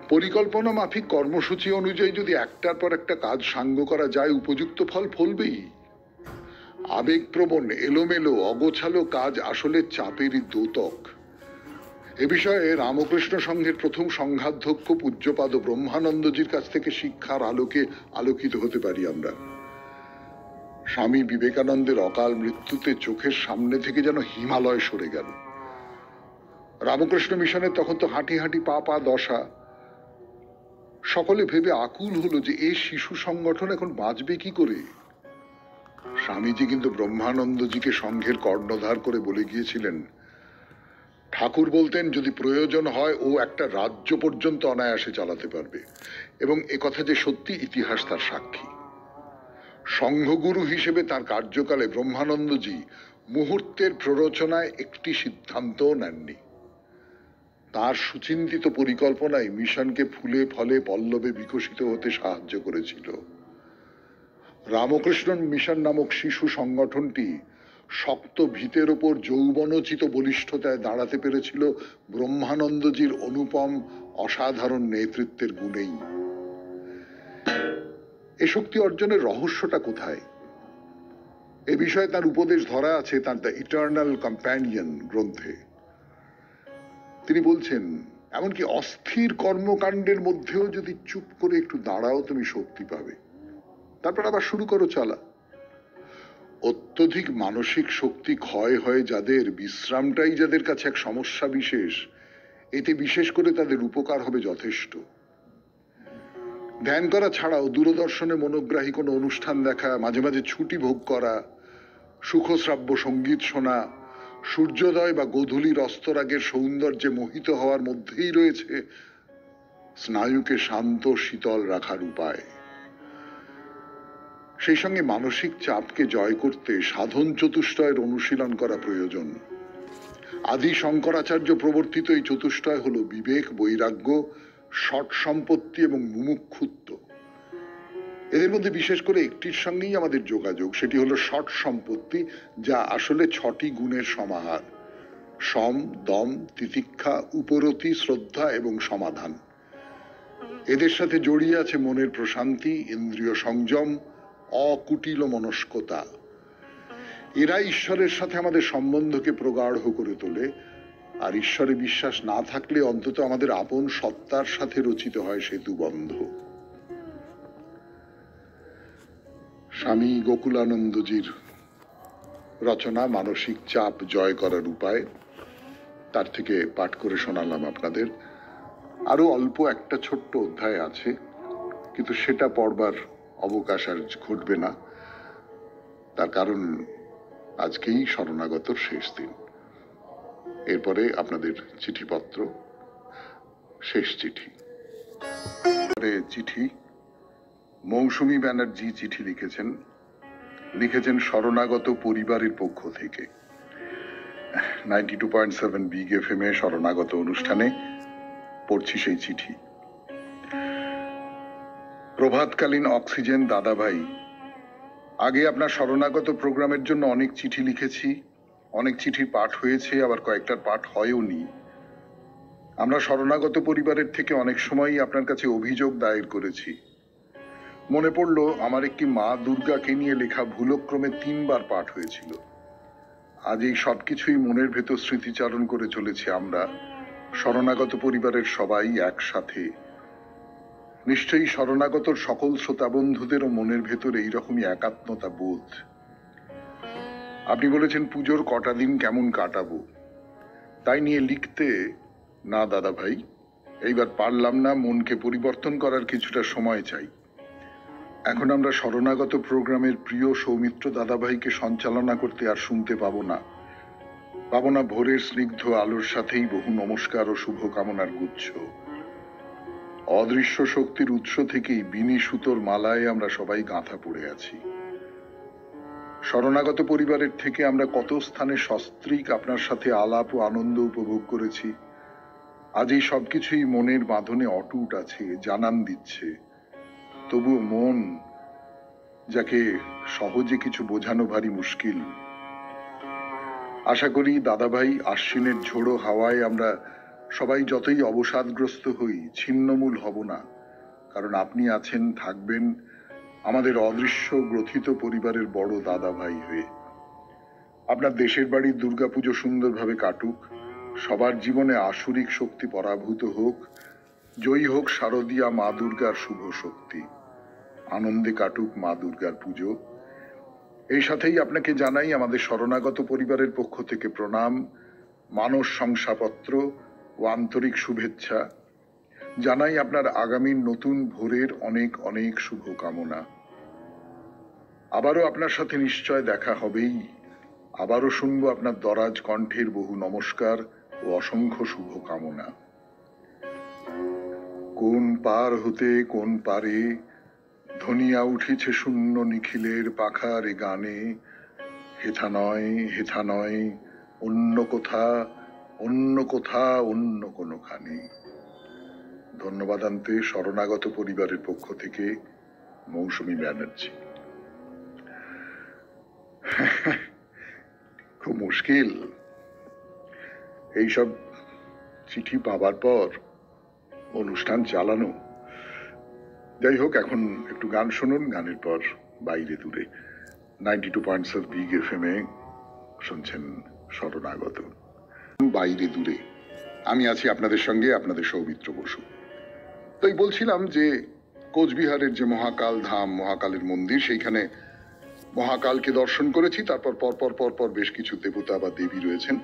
Speaker 1: পরিকল্পনা মাফিক কর্মসূচি অনুযায়ী যদি একটার পর একটা কাজ সাঙ্গ করা যায়, উপযুক্ত ফল ফলবেই। আবেগপ্রবণ এলোমেলো অগোছালো কাজ আসলে চাপেরই দ্যোতক। এ বিষয়ে রামকৃষ্ণ সংঘের প্রথম সংঘাধ্যক্ষ পূজ্যপাদ ব্রহ্মানন্দজির কাছ থেকে শিক্ষার আলোকে আলোকিত হতে পারি আমরা। স্বামী বিবেকানন্দের অকাল মৃত্যুতে চোখের সামনে থেকে যেন হিমালয় সরে গেল। রামকৃষ্ণ মিশনের তখন তো হাঁটি হাঁটি পা পা দশা। সকলে ভেবে আকুল হলো যে এই শিশু সংগঠন এখন বাঁচবে কি করে। স্বামীজি কিন্তু ব্রহ্মানন্দজিকে সংঘের কর্ণধার করে বলে গিয়েছিলেন, ঠাকুর বলতেন যদি প্রয়োজন হয় ও একটা রাজ্য পর্যন্ত অনায়াসে চালাতে পারবে, এবং একথা যে সত্যি ইতিহাস তার সাক্ষী। সংঘগুরু হিসেবে তার কার্যকালে ব্রহ্মানন্দজি মুহূর্তের প্ররোচনায় একটি সিদ্ধান্তও নেননি। তার সুচিন্তিত পরিকল্পনায় মিশনকে ফুলে ফলে পল্লবে বিকশিত হতে সাহায্য করেছিল। রামকৃষ্ণ মিশন নামক শিশু সংগঠনটি শক্ত ভিতের ওপর যৌবনোচিত বলিষ্ঠতায় দাঁড়াতে পেরেছিল ব্রহ্মানন্দজির অনুপম অসাধারণ নেতৃত্বের গুণেই। এ শক্তি অর্জনের রহস্যটা কোথায়? এ বিষয়ে তার উপদেশ ধরা আছে তার দ্য ইটার্নাল কম্প্যানিয়ন গ্রন্থে। তিনি বলছেন, এমনকি অস্থির কর্মকাণ্ডের মধ্যেও যদি চুপ করে একটু দাঁড়াও তুমি শক্তি পাবে, তারপর আবার শুরু করো চলা। অত্যধিক মানসিক শক্তি ক্ষয় হয়ে যাদের, বিশ্রামটাই যাদের কাছে এক সমস্যা বিশেষ, এতে বিশেষ করে তাদের উপকার হবে যথেষ্ট। ধ্যান করা ছাড়াও দূরদর্শনে মনোগ্রাহী কোনো অনুষ্ঠান দেখা, মাঝে মাঝে ছুটি ভোগ করা, সুখশ্রাব্য সঙ্গীত শোনা, সূর্যোদয় বা গোধূলির অস্তরাগের সৌন্দর্যে মোহিত হওয়ার মধ্যেই রয়েছে স্নায়ুকে শান্ত শীতল রাখার উপায়। সেই সঙ্গে মানসিক চাপকে জয় করতে সাধন চতুষ্টয়ের অনুশীলন করা প্রয়োজন। আদি শঙ্করাচার্য প্রবর্তিত এই চতুষ্টয় হল বিবেক, বৈরাগ্য, ষট সম্পত্তি এবং মুমুক্ষুত্ব। এদের মধ্যে বিশেষ করে একটির সঙ্গেই আমাদের যোগাযোগ, সেটি হলো ষট সম্পত্তি, যা আসলে 6টি গুণের সমাহার: সম, দম, তিতিক্ষা, উপরতি, শ্রদ্ধা এবং সমাধান। এদের সাথে জড়িয়ে আছে মনের প্রশান্তি, ইন্দ্রিয় সংযম, অকুটিল মনস্কতা। এরা ঈশ্বরের সাথে আমাদের সম্বন্ধকে প্রগাঢ় করে তোলে, আর ঈশ্বরে বিশ্বাস না থাকলে অন্তত আমাদের আপন সত্তার সাথে রচিত হয় সেতুবন্ধ। স্বামী গোকুলানন্দজির রচনা মানসিক চাপ জয় করার উপায়, তার থেকে পাঠ করে শোনালাম আপনাদের। আরো অল্প একটা ছোট্ট অধ্যায় আছে, কিন্তু সেটা পড়বার অবকাশ আর ঘটবে না, তার কারণ আজকেই শরণাগতর শেষ দিন। এরপরে আপনাদের চিঠিপত্র, শেষ চিঠি। চিঠি মৌসুমী ব্যানার্জি চিঠি লিখেছেন শরণাগত পরিবারের পক্ষ থেকে। 92.7 বিগ FM এ শরণাগত অনুষ্ঠানে পড়ছি সেই চিঠি। প্রভাতকালীন অক্সিজেন দাদাভাই, আগে আপনার শরণাগত প্রোগ্রামের জন্য অনেক চিঠি লিখেছি, অনেক চিঠির পাঠ হয়েছে, আবার কয়েকটার পাঠ হয়ওনি। আমরা শরণাগত পরিবারের থেকে অনেক সময়ই আপনার কাছে অভিযোগ দায়ের করেছি। মনে পড়ল আমার একটি মা দুর্গাকে নিয়ে লেখা ভুলক্রমে 3 বার পাঠ হয়েছিল। আজ এই সবকিছুই মনের ভেতর স্মৃতিচারণ করে চলেছি আমরা, শরণাগত পরিবারের সবাই একসাথে। নিশ্চয়ই শরণাগতর সকল শ্রোতা বন্ধুদেরও মনের ভেতর এইরকমই একাত্মতা বোধ। আপনি বলেছেন পুজোর কটা দিন কেমন কাটাবো, তাই নিয়ে লিখতে। না দাদা ভাই, এইবার পারলাম না, মনকে পরিবর্তন করার কিছুটা সময় চাই। এখন আমরা শরণাগত প্রোগ্রামের প্রিয় সৌমিত্র দাদাভাইকে সঞ্চালনা করতে আর শুনতে পাবো না ভোরের স্নিগ্ধ আলোর সাথেই বহু নমস্কার ও শুভকামনার গুচ্ছ। অদৃশ্য শক্তির উৎস থেকেই বিনি সুতোর মালায় আমরা সবাই গাঁথা পড়ে আছি। শরণাগত পরিবারের থেকে আমরা কত স্থানে সস্ত্রীক আপনার সাথে আলাপ ও আনন্দ উপভোগ করেছি। আজ এই সবকিছুই মনের বাঁধনে অটুট আছে, জানান দিচ্ছে। তবুও মন, যাকে সহজে কিছু বোঝানো ভারী মুশকিল। আশা করি দাদাভাই, আশ্বিনের ঝোড়ো হাওয়ায় আমরা সবাই যতই অবসাদগ্রস্ত হই, ছিন্নমূল হব না, কারণ আপনি আছেন, থাকবেন আমাদের অদৃশ্য গ্রথিত পরিবারের বড় দাদাভাই হয়ে। আপনার দেশের বাড়ির দুর্গাপুজো সুন্দরভাবে কাটুক, সবার জীবনে আসুরিক শক্তি পরাভূত হোক, জয়ী হোক শারদীয়া মা দুর্গার শুভ শক্তি, আনন্দে কাটুক মা দুর্গার পুজো। এই সাথেই আপনাকে জানাই আমাদের শরণাগত পরিবারের পক্ষ থেকে প্রণাম, মানস শংসাপত্র ও আন্তরিক শুভেচ্ছা। জানাই আপনার আগামীর নতুন ভোরের অনেক অনেক শুভকামনা। আবারও আপনার সাথে নিশ্চয় দেখা হবেই, আবারও শুনবো আপনার দরাজ কণ্ঠের বহু নমস্কার ও অসংখ্য শুভকামনা। কোন পার হতে কোন পারে ধ্বনিয়া উঠিছে শূন্য নিখিলের পাখার গানে, হেথা নয় হেথা নয়, অন্য কোথা অন্য কোথা অন্য কোনোখানে। ধন্যবাদান্তে শরণাগত পরিবারের পক্ষ থেকে মৌসুমী ব্যানার্জি। খুব মুশকিল এইসব চিঠি পাবার পর অনুষ্ঠান চালানো। যাই হোক, এখন একটু গান শুনুন, গানের পর বাইরে দূরে 92.7 বিগ এফএম এ শুনছেন শরণাগত। বাইরে দূরে আমি আছি আপনাদের সঙ্গে, আপনাদের সৌমিত্র বসু। তাই বলছিলাম যে কোচবিহারের যে মহাকাল ধাম, মহাকালের মন্দির, সেইখানে মহাকালকে দর্শন করেছি। তারপর পরপর পরপর বেশ কিছু দেবতা বা দেবী রয়েছেন,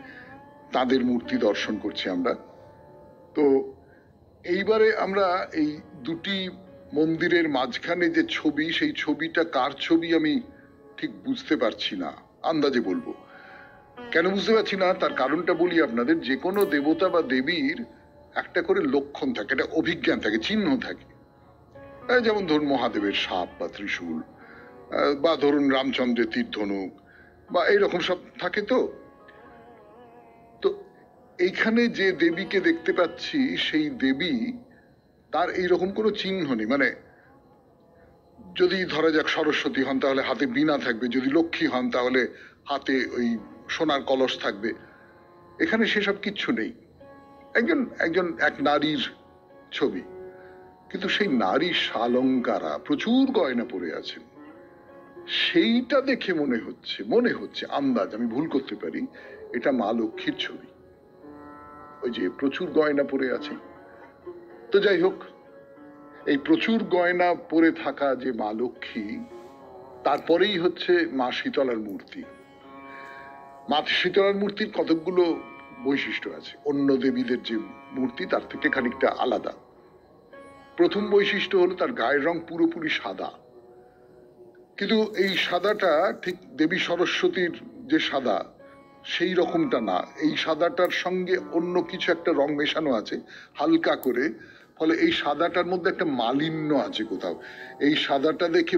Speaker 1: তাদের মূর্তি দর্শন করছি আমরা। তো এইবারে আমরা এই দুটি মন্দিরের মাঝখানে যে ছবি, সেই ছবিটা কার ছবি আমি ঠিক বুঝতে পারছি না, আন্দাজে বলবো। কেন বুঝতে পারছি না তার কারণটা বলি আপনাদের। যে কোনো দেবতা বা দেবীর একটা করে লক্ষণ থাকে, একটা অভিজ্ঞান থাকে, চিহ্ন থাকে। যেমন ধরুন মহাদেবের সাপ বা ত্রিশূল, বা ধরুন রামচন্দ্রের তীর ধনুক, বা এইরকম সব থাকে। তো তো এইখানে যে দেবীকে দেখতে পাচ্ছি, সেই দেবী তার এইরকম কোনো চিহ্ন নেই। মানে যদি ধরা যাক সরস্বতী হন তাহলে হাতে বীণা থাকবে, যদি লক্ষ্মী হন তাহলে হাতে ওই সোনার কলস থাকবে। এখানে সেসব কিচ্ছু নেই। এক নারীর ছবি, কিন্তু সেই নারী শালঙ্কারা প্রচুর গয়না পরে আছেন। সেইটা দেখে মনে হচ্ছে আন্দাজ, আমি ভুল করতে পারি, এটা মা লক্ষ্মীর ছবি। ওই যে প্রচুর গয়না পরে আছে। তো যাই হোক, এই প্রচুর গয়না পরে থাকা যে মা লক্ষ্মী, তারপরেই হচ্ছে মা শীতলার মূর্তি। মা শীতলার মূর্তির কতকগুলো বৈশিষ্ট্য আছে, অন্য দেবীদের যে মূর্তি তার থেকে খানিকটা আলাদা। প্রথম বৈশিষ্ট্য হলো তার গায়ের রং পুরোপুরি সাদা। কিন্তু এই সাদাটা ঠিক দেবী সরস্বতীর যে সাদা সেই রকমটা না। এই সাদাটার সঙ্গে অন্য কিছু একটা রং মেশানো আছে হালকা করে, ফলে এই সাদাটার মধ্যে একটা মালিন্য আছে কোথাও। এই সাদাটা দেখে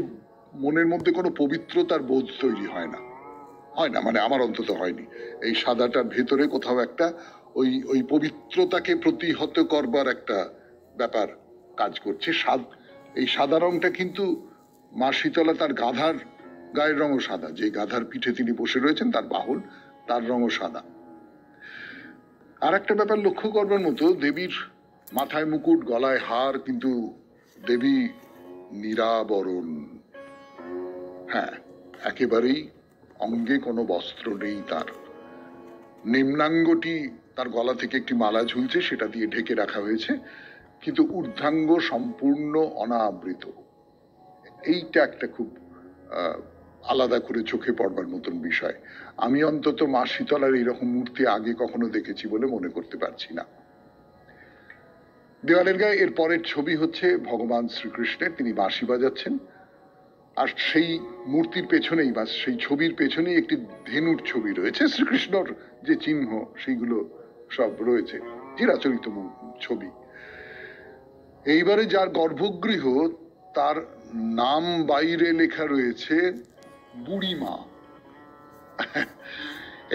Speaker 1: মনের মধ্যে কোনো পবিত্রতার বোধ তৈরি হয় না, মানে আমার অন্তত হয়নি। এই সাদাটার ভেতরে কোথাও একটা ওই পবিত্রতাকে প্রতিহত করবার একটা ব্যাপার কাজ করছে। এই সাদা রংটা কিন্তু মা শীতলা তার গাধার গায়ের রঙও সাদা, যে গাধার পিঠে তিনি বসে রয়েছেন, তার বাহন, তার রঙও সাদা। আর একটা ব্যাপার লক্ষ্য করবার মতো, দেবীর মাথায় মুকুট, গলায় হার, কিন্তু দেবী নিরাবরণ। হ্যাঁ, একেবারেই অঙ্গে কোনো বস্ত্র নেই তার। নিম্নাঙ্গটি তার গলা থেকে একটি মালা ঝুলছে, সেটা দিয়ে ঢেকে রাখা হয়েছে, কিন্তু ঊর্ধ্বাঙ্গ সম্পূর্ণ অনাবৃত। এইটা একটা খুব আলাদা করে চোখে পড়বার মতন বিষয়। আমি অন্তত মা শীতলার এইরকম মূর্তি আগে কখনো দেখেছি বলে মনে করতে পারছি না। দেওয়ালের গায়ে এর পরের ছবি হচ্ছে ভগবান শ্রীকৃষ্ণের, তিনি বাঁশি বাজাচ্ছেন। আর সেই মূর্তির পেছনেই বা সেই ছবির পেছনেই একটি ধেনুর ছবি রয়েছে। শ্রীকৃষ্ণর যে চিহ্ন সেইগুলো সব রয়েছে, চিরাচরিত ছবি। এইবারে যার গর্ভগৃহ, তার নাম বাইরে লেখা রয়েছে বুড়িমা।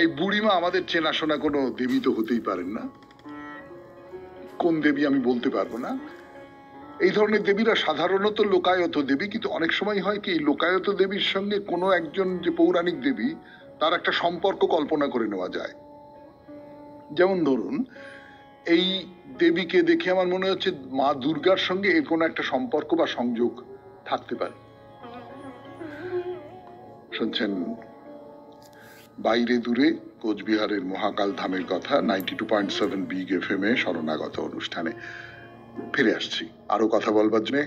Speaker 1: এই বুড়িমা আমাদের চেনাশোনা কোনো দেবী তো হতেই পারেন না। কোন দেবী আমি বলতে পারবো না। এই ধরনের দেবীরা সাধারণত লোকায়ত দেবী, কিন্তু অনেক সময় হয় কি, লোকায়ত দেবীর সঙ্গে কোনো একজন যে পৌরাণিক দেবী, তার একটা সম্পর্ক কল্পনা করে নেওয়া যায়। যেমন ধরুন, এই দেবীকে দেখে আমার মনে হচ্ছে মা দুর্গার সঙ্গে এর কোনো একটা সম্পর্ক বা সংযোগ থাকতে পারে। শুনছেন বাইরে দূরে, কোচবিহারের মহাকাল ধামের কথা, 92.7 বিগ এফএম এ শরণাগত অনুষ্ঠানে ফিরে আসছি আরো কথা বলবার জন্য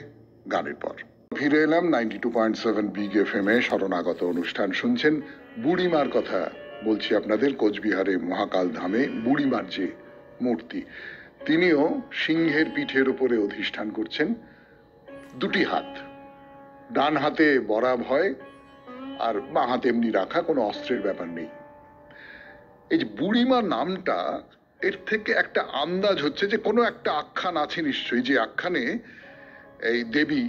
Speaker 1: গানের পর। ফিরে এলাম 92.7 বিগ এফএম এ শরণাগত অনুষ্ঠান শুনছেন। বুড়িমার কথা বলছি আপনাদের। কোচবিহারে মহাকাল ধামে বুড়িমার যে মূর্তি, তিনিও সিংহের পিঠের উপরে অধিষ্ঠান করছেন। দুটি হাত, ডান হাতে বরাব হয় আর বাঁ হাতে এমনি রাখা, কোনো অস্ত্রের ব্যাপার নেই। এই যে বুড়িমা নামটা, এর থেকে একটা আন্দাজ হচ্ছে যে কোনো একটা আখ্যান আছে নিশ্চয়ই, যে আখ্যানে এই দেবী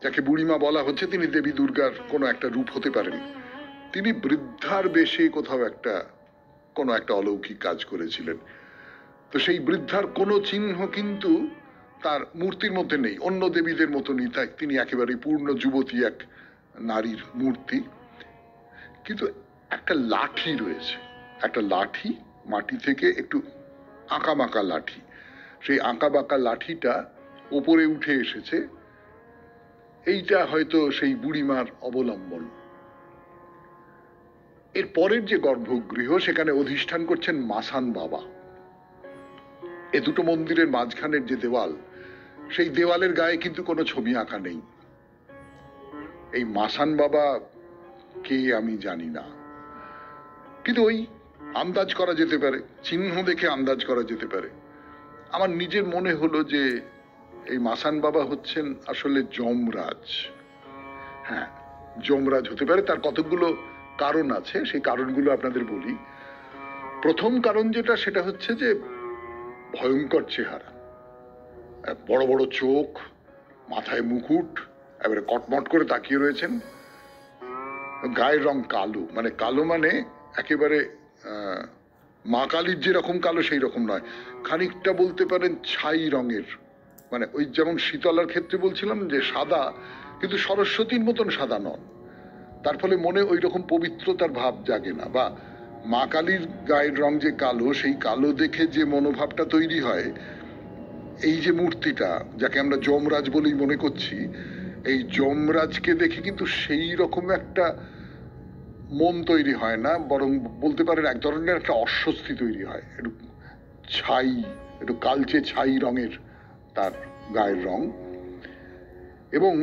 Speaker 1: যাকে বুড়িমা বলা হচ্ছে, তিনি দেবী দুর্গার কোনো একটা রূপ হতে পারেন। তিনি বৃদ্ধার বেশে কোথাও কোনো একটা অলৌকিক কাজ করেছিলেন। তো সেই বৃদ্ধার কোনো চিহ্ন কিন্তু তার মূর্তির মধ্যে নেই। অন্য দেবীদের মতনই তিনি একেবারে পূর্ণ যুবতী এক নারীর মূর্তি। কিন্তু একটা লাঠি রয়েছে, একটা লাঠি, মাটি থেকে একটু আঁকা বাঁকা লাঠি। সেই আঁকা বাঁকা লাঠিটা ওপরে উঠে এসেছে। এইটা হয়তো সেই বুড়িমার অবলম্বন। এর পরের যে গর্ভগৃহ, সেখানে অধিষ্ঠান করছেন মাসান বাবা। এ দুটো মন্দিরের মাঝখানের যে দেওয়াল, সেই দেওয়ালের গায়ে কিন্তু কোনো ছবি আঁকা নেই। এই মাসান বাবা কে আমি জানি না, কিন্তু ওই আন্দাজ করা যেতে পারে, চিহ্ন দেখে আন্দাজ করা যেতে পারে। আমার নিজের মনে হলো যে এই মাসান বাবা হচ্ছেন আসলে যমরাজ। হ্যাঁ, যমরাজ হতে পারে। তার কতগুলো কারণ আছে, সেই কারণগুলো আপনাদের বলি। প্রথম কারণ যেটা, সেটা হচ্ছে যে ভয়ঙ্কর চেহারা, বড় বড় চোখ, মাথায় মুকুট, এবারে কটমট করে তাকিয়ে রয়েছেন। গায়ের রং কালো, মানে কালো মানে একেবারে মা কালীর যেরকম কালো সেই রকম নয়, খানিকটা বলতে পারেন ছাই রঙের। মানে ওই যেমন শীতলার ক্ষেত্রে বলছিলাম যে সাদা, কিন্তু সরস্বতীর মতন সাদা নন। তার ফলে মনে ওই রকম পবিত্রতার ভাব জাগে না। বা মা কালীর গায়ের রং যে কালো, সেই কালো দেখে যে মনোভাবটা তৈরি হয়, এই যে মূর্তিটা যাকে আমরা যমরাজ বলেই মনে করছি, এই যমরাজকে দেখে কিন্তু সেই রকম একটা মন তৈরি হয় না, বরং বলতে পারেন এক ধরনের একটা অস্বস্তি তৈরি হয়। একটু ছাই, একটু কালচে ছাই রঙের তার গায়ের রং, এবং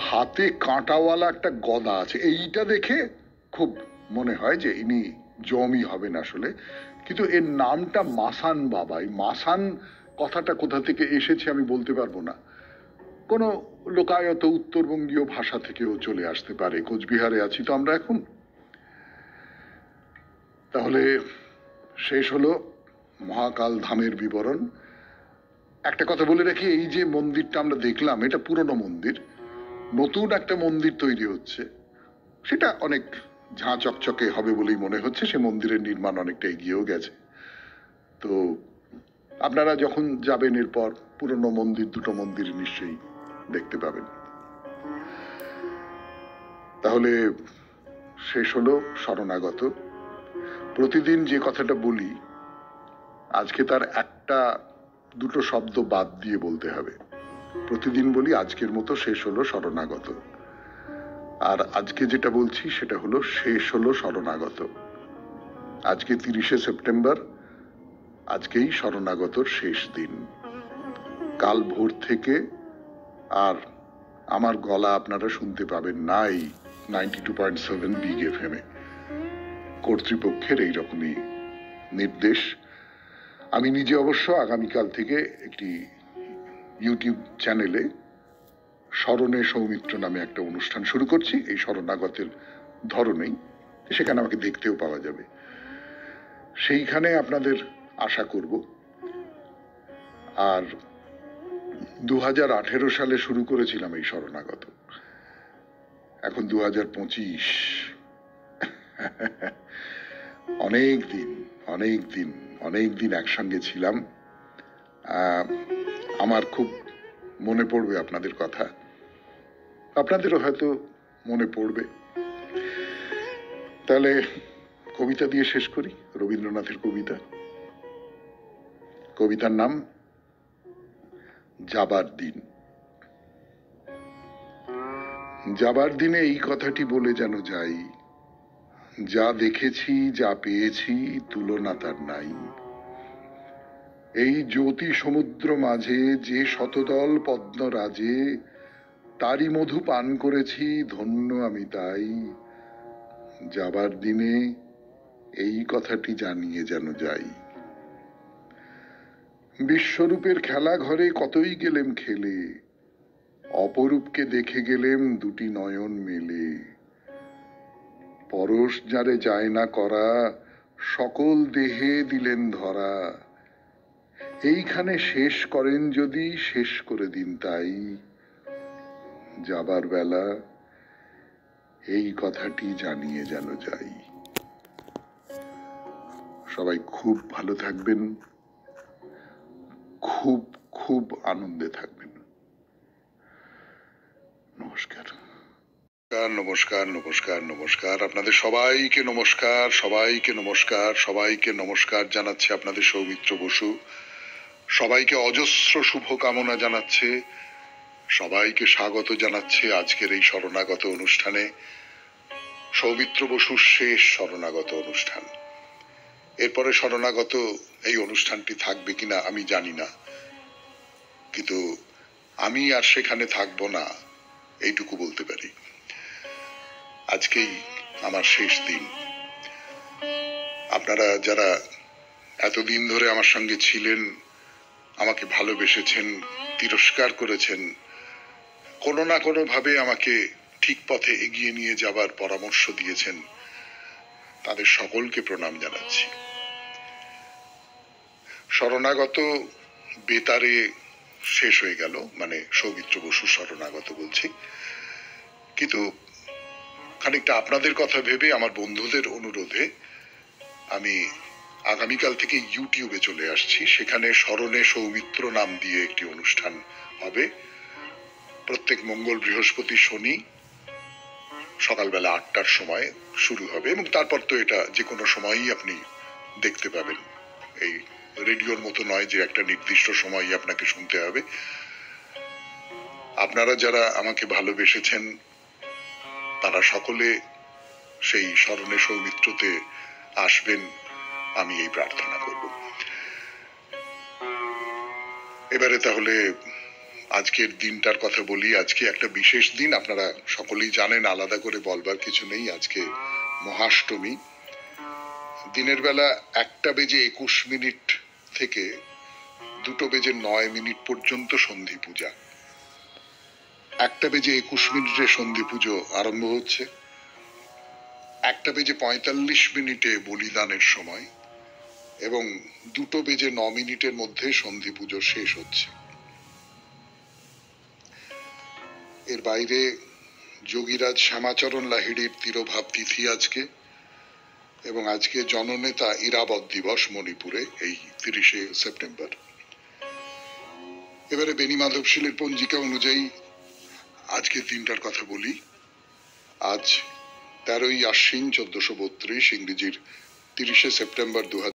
Speaker 1: হাতে কাঁটাওয়ালা একটা গদা আছে। এইটা দেখে খুব মনে হয় যে ইনি জমই হবেন আসলে। কিন্তু এর নামটা মাসান বাবা। এই মাসান কথাটা কোথা থেকে এসেছে আমি বলতে পারবো না। কোনো লোকায়ত উত্তরবঙ্গীয় ভাষা থেকেও চলে আসতে পারে। কোচবিহারে আছি তো আমরা এখন। তাহলে শেষ হলো মহাকাল ধামের বিবরণ। একটা কথা বলে রাখি, এই যে মন্দিরটা আমরা দেখলাম, এটা পুরনো মন্দির। নতুন একটা মন্দির তৈরি হচ্ছে, সেটা অনেক ঝাঁ চকচকে হবে বলেই মনে হচ্ছে। সে মন্দিরের নির্মাণ অনেকটা এগিয়েও গেছে। তো আপনারা যখন যাবেন এরপর পুরনো মন্দির, দুটো মন্দির নিশ্চয়ই দেখতে পাবেন। তাহলে শেষ হলো শরণাগত। প্রতিদিন যে কথাটা বলি, আজকে তার একটা দুটো শব্দ বাদ দিয়ে বলতে হবে। প্রতিদিন বলি আজকের মতো শেষ হলো শরণাগত। আর আজকে যেটা বলছি সেটা হলো শেষ হলো শরণাগত। আজকে 30শে সেপ্টেম্বর, আজকেই শরণাগতর শেষ দিন। কাল ভোর থেকে আর আমার গলা আপনারা শুনতে পাবেন না এই 92.7 বিগ এফএম এ। কর্তৃপক্ষের এইরকমই নির্দেশ। আমি নিজে অবশ্য আগামীকাল থেকে একটি ইউটিউব চ্যানেলে স্মরণে সৌমিত্র নামে একটা অনুষ্ঠান শুরু করছি, এই শরণাগতের ধরনেই। সেখানে আমাকে দেখতেও পাওয়া যাবে। সেইখানে আপনাদের আশা করব। আর 2018 সালে শুরু করেছিলাম এই শরণাগত, এখন 2025। অনেক দিন অনেক দিন অনেক দিন একসঙ্গে ছিলাম। আমার খুব মনে পড়বে আপনাদের কথা, আপনাদেরও হয়তো মনে পড়বে। তাহলে কবিতা দিয়ে শেষ করি, রবীন্দ্রনাথের কবিতা। কবিতার নাম যাবার দিন। যাবার দিনে এই কথাটি বলে যেন যাই, যা দেখেছি যা পেয়েছি তুলনা তার নাই। এই জ্যোতি সমুদ্র মাঝে যে শতদল পদ্মরাজে, তারই মধু পান করেছি ধন্য আমি তাই। যাবার দিনে এই কথাটি জানিয়ে যেন যাই। বিশ্বরূপের খেলা ঘরে কতই গেলেম খেলে, অপরূপকে দেখে গেলেম দুটি নয়ন মেলে। পরশ যারে যায় না করা, সকল দেহে দিলেন ধরা। এইখানে শেষ করেন যদি শেষ করে দিন তাই। যাবার বেলা এই কথাটি জানিয়ে যেন যাই। সবাই খুব ভালো থাকবেন, খুব খুব আনন্দে থাকবেন। নমস্কার। নমস্কার নমস্কার নমস্কার নমস্কার আপনাদের সবাইকে নমস্কার, সবাইকে নমস্কার, সবাইকে নমস্কার জানাচ্ছে আপনাদের সৌমিত্র বসু। সবাইকে অজস্র শুভকামনা জানাচ্ছে, সবাইকে স্বাগত জানাচ্ছে আজকের এই শরণাগত অনুষ্ঠানে, সৌমিত্র বসুর শেষ শরণাগত অনুষ্ঠান। এরপরে শরণাগত এই অনুষ্ঠানটি থাকবে কিনা আমি জানি না, কিন্তু আমি আর সেখানে থাকবো না এইটুকু বলতে পারি। আজকেই আমার শেষ দিন। আপনারা যারা এতদিন ধরে আমার সঙ্গে ছিলেন, আমাকে ভালোবেসেছেন, তিরস্কার করেছেন, কোনো না কোনো ভাবে আমাকে ঠিক পথে এগিয়ে নিয়ে যাবার পরামর্শ দিয়েছেন, তাদের সকলকে প্রণাম জানাচ্ছি। শরণাগত বেতারে শেষ হয়ে গেল, মানে সৌমিত্র বসু শরণাগত বলছি, কিন্তু খানিকটা আপনাদের কথা ভেবে, আমার বন্ধুদের অনুরোধে আমি আগামীকাল থেকে ইউটিউবে চলে আসছি। সেখানে স্মরণে সৌমিত্র নাম দিয়ে একটি অনুষ্ঠান হবে। প্রত্যেক মঙ্গল, বৃহস্পতি, শনি সকালবেলা 8টার সময় শুরু হবে, এবং তারপর তো এটা যে কোনো সময়ই আপনি দেখতে পাবেন। এই রেডিওর মতো নয় যে একটা নির্দিষ্ট সময়ই আপনাকে শুনতে হবে। আপনারা যারা আমাকে ভালোবেসেছেন তারা সকলে সেই স্মরণে সৌমিত্রতে আসবেন, আমি এই প্রার্থনা করব। এবারে তাহলে আজকের দিনটার কথা বলি। আজকে একটা বিশেষ দিন, আপনারা সকলেই জানেন, আলাদা করে বলবার কিছু নেই। আজকে মহাষ্টমী। দিনের বেলা 1:21 থেকে 2:09 পর্যন্ত সন্ধি পূজা। 1:21 সন্ধি পুজো আরম্ভ হচ্ছে, 1:45 বলিদানের সময়, এবং 2:09 মধ্যে সন্ধি পুজো শেষ হচ্ছে। এর বাইরে যোগীরাজ শ্যামাচরণ লাহিড়ির তিরোভাব তিথি আজকে, এবং আজকে জননেতা ইরাবত দিবস মণিপুরে, এই 30শে সেপ্টেম্বর। এবারে বেনি মাধবশীলের পঞ্জিকা অনুযায়ী আজকের দিনটার কথা বলি। আজ 13ই আশ্বিন 1432, ইংরেজির 30শে সেপ্টেম্বর